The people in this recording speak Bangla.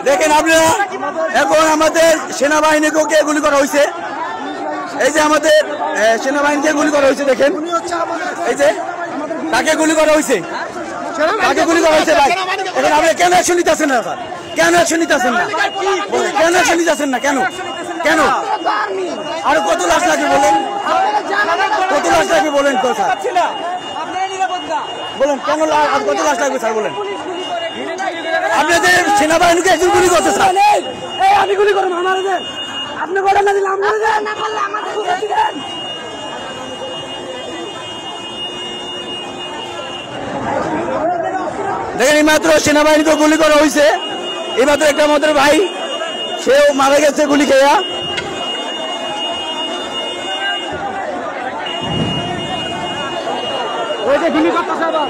দেখেন আপনারা এখন আমাদের সেনাবাহিনীকে গুলি করা হয়েছে। এই যে আমাদের সেনাবাহিনীকে গুলি করা হয়েছে, দেখেন এই যে তাকে গুলি করা হয়েছে, তাকে গুলি করা হয়েছে। ভাই এখন আপনি কেন অ্যাকশন নিতেছেন না? কেন অ্যাকশন নিতেছেন না? কেন অ্যাকশন নিতেছেন না? কেন কেন আর কত লাশ লাগবে বলেন? কত লাশ লাগবে বলেন? কথা বলেন, কেন আর কত লাশ লাগবে স্যার বলেন? আপনাদের সেনাবাহিনীকে একজন গুলি করছে স্যার। আমি গুলি করবো আমাদের, আপনি বলেন না দিলে আমরা দেখেন এইমাত্র সেনাবাহিনীকে গুলি করা হয়েছে। এইমাত্র একটা আমাদের ভাই সেও মারা গেছে গুলি খেয়া। ওই যে গুলি করতেছে আবার।